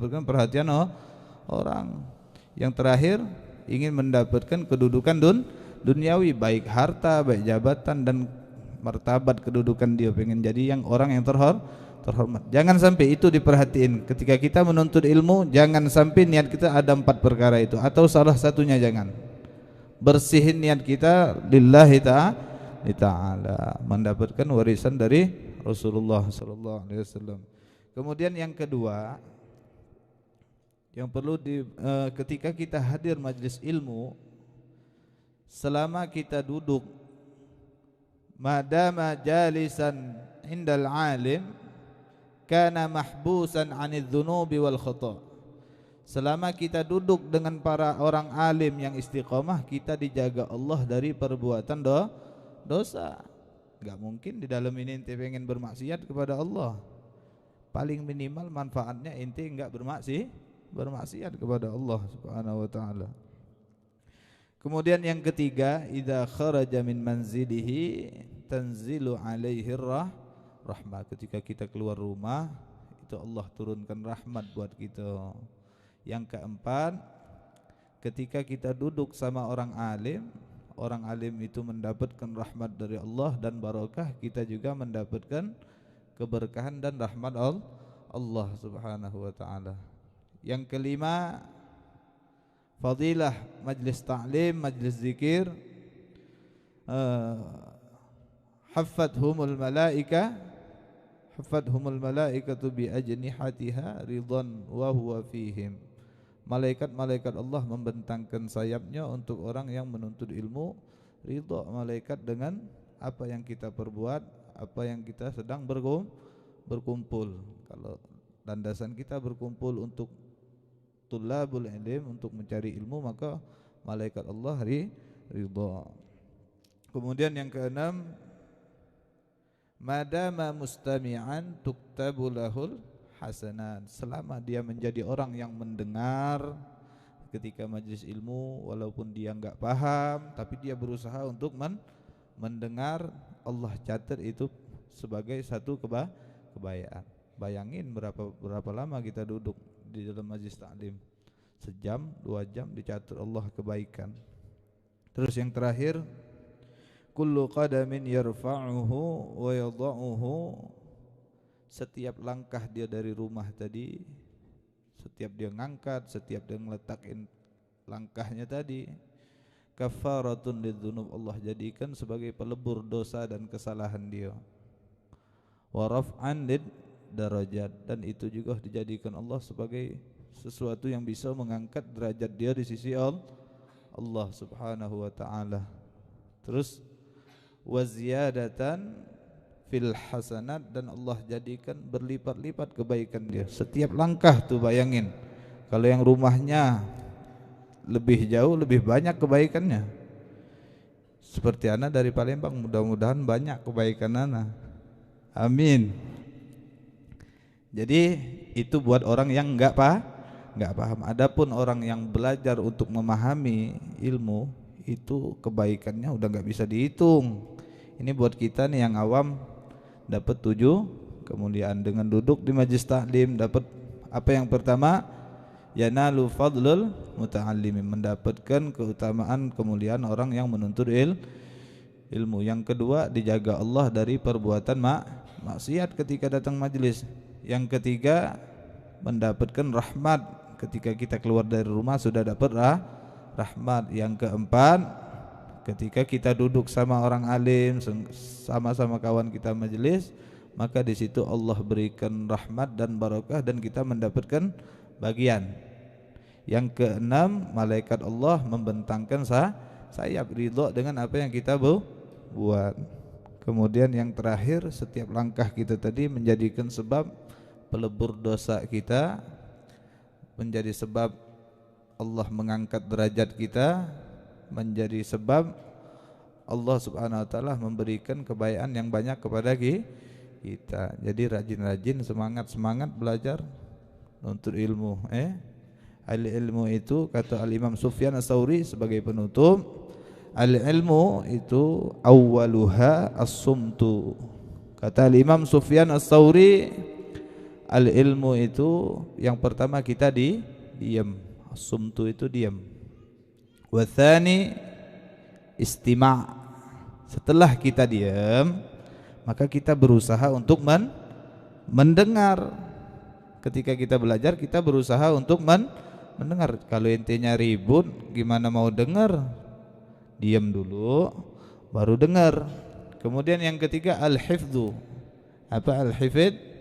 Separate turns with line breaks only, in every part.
mendapatkan perhatian orang. Yang terakhir ingin mendapatkan kedudukan duniawi, baik harta, baik jabatan dan martabat kedudukan. Dia pengen jadi yang orang yang terhormat. Jangan sampai itu diperhatiin ketika kita menuntut ilmu. Jangan sampai niat kita ada 4 perkara itu, atau salah satunya jangan. Bersihin niat kita lillahi ta'ala, mendapatkan warisan dari Rasulullah sallallahu alaihi wasallam. Kemudian yang kedua yang perlu ketika kita hadir majlis ilmu, selama kita duduk madama jalisan indal alim kana mahbusan 'anidz dzunubi wal khata'. Selama kita duduk dengan para orang alim yang istiqomah, kita dijaga Allah dari perbuatan dosa. Enggak mungkin di dalam ini ente pengen bermaksiat kepada Allah. Paling minimal manfaatnya ente enggak bermaksiat kepada Allah Subhanahu wa taala. Kemudian yang ketiga, idza kharaja min manzilihi tanzilu alaihi rahmah. Ketika kita keluar rumah, itu Allah turunkan rahmat buat kita. Yang keempat, ketika kita duduk sama orang alim itu mendapatkan rahmat dari Allah dan barakah, kita juga mendapatkan keberkahan dan rahmat Allah Subhanahu wa taala. Yang kelima, fadilah majlis ta'lim, majlis zikir, haffathumul malaikatu bi ajnihatiha ridwan wa huwa fihim. Malaikat-malaikat Allah membentangkan sayapnya untuk orang yang menuntut ilmu, ridha malaikat dengan apa yang kita perbuat, apa yang kita sedang berkumpul. Kalau landasan kita berkumpul untuk tulabul ilm, untuk mencari ilmu, maka malaikat Allah ridha. Kemudian yang keenam, madama mustami'an tuktabu lahul hasanat. Selama dia menjadi orang yang mendengar ketika majlis ilmu, walaupun dia enggak paham, tapi dia berusaha untuk mendengar, Allah catat itu sebagai satu kebaikan. Bayangin berapa lama kita duduk di dalam majlis taklim, sejam, 2 jam, dicatat Allah kebaikan. Terus yang terakhir, kullu qadamin yarfa'uhu wa yadha'uhu. Setiap langkah dia dari rumah tadi, setiap dia ngangkat, setiap dia ngeletakin langkahnya tadi, kafaratun lidzunub, Allah jadikan sebagai pelebur dosa dan kesalahan dia. Wa raf'an lid darajat, dan itu juga dijadikan Allah sebagai sesuatu yang bisa mengangkat derajat dia di sisi Allah Subhanahu wa taala. Terus wa ziyadatan fil hasanat, dan Allah jadikan berlipat-lipat kebaikan dia. Setiap langkah tuh bayangin, kalau yang rumahnya lebih jauh, lebih banyak kebaikannya. Seperti ana dari Palembang, mudah-mudahan banyak kebaikan ana. Amin. Jadi itu buat orang yang enggak paham. Adapun orang yang belajar untuk memahami ilmu, itu kebaikannya udah enggak bisa dihitung. Ini buat kita nih yang awam, dapat 7 kemuliaan dengan duduk di majlis taklim. Dapat apa yang pertama? Yanalu fadlul muta'allimin, mendapatkan keutamaan kemuliaan orang yang menuntut ilmu. Yang kedua, dijaga Allah dari perbuatan maksiat ketika datang majlis. Yang ketiga, mendapatkan rahmat ketika kita keluar dari rumah sudah dapat rahmat. Yang keempat, ketika kita duduk sama orang alim, sama-sama kawan kita majelis, maka di situ Allah berikan rahmat dan barakah dan kita mendapatkan bagian. Yang keenam, malaikat Allah membentangkan sayap ridha dengan apa yang kita buat. Kemudian yang terakhir, setiap langkah kita tadi menjadikan sebab pelebur dosa kita, menjadi sebab Allah mengangkat derajat kita, menjadi sebab Allah Subhanahu wa taala memberikan kebaikan yang banyak kepada kita. Jadi rajin-rajin, semangat belajar untuk ilmu. Al-ilmu itu, kata Al-Imam Sufyan Ats-Tsauri sebagai penutup, al-ilmu itu awwaluha as-sumtu. Kata Al-Imam Sufyan Ats-Tsauri, al ilmu itu yang pertama kita diam, sumtu itu diam. Wa tsani istima'. Setelah kita diam, maka kita berusaha untuk mendengar. Ketika kita belajar, kita berusaha untuk mendengar. Kalau intinya ribut, gimana mau dengar? Diam dulu, baru dengar. Kemudian yang ketiga al-hifdzu. Apa al-hifdz?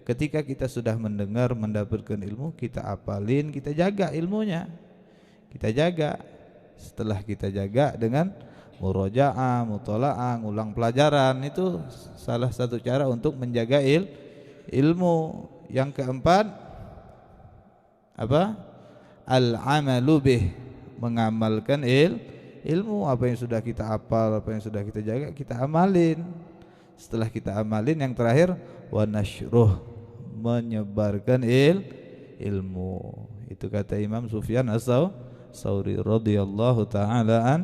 Ketika kita sudah mendengar, mendapatkan ilmu, kita apalin, kita jaga ilmunya. Kita jaga. Setelah kita jaga dengan murajaah, mutalaah, ulang pelajaran, itu salah satu cara untuk menjaga ilmu. Yang keempat apa? Al-amalu bih, mengamalkan ilmu. Apa yang sudah kita hafal, apa yang sudah kita jaga, kita amalin. Setelah kita amalin, yang terakhir wa nasyruh, menyebarkan ilmu. Itu kata Imam Sufyan As-Tsauri radhiyallahu taala an.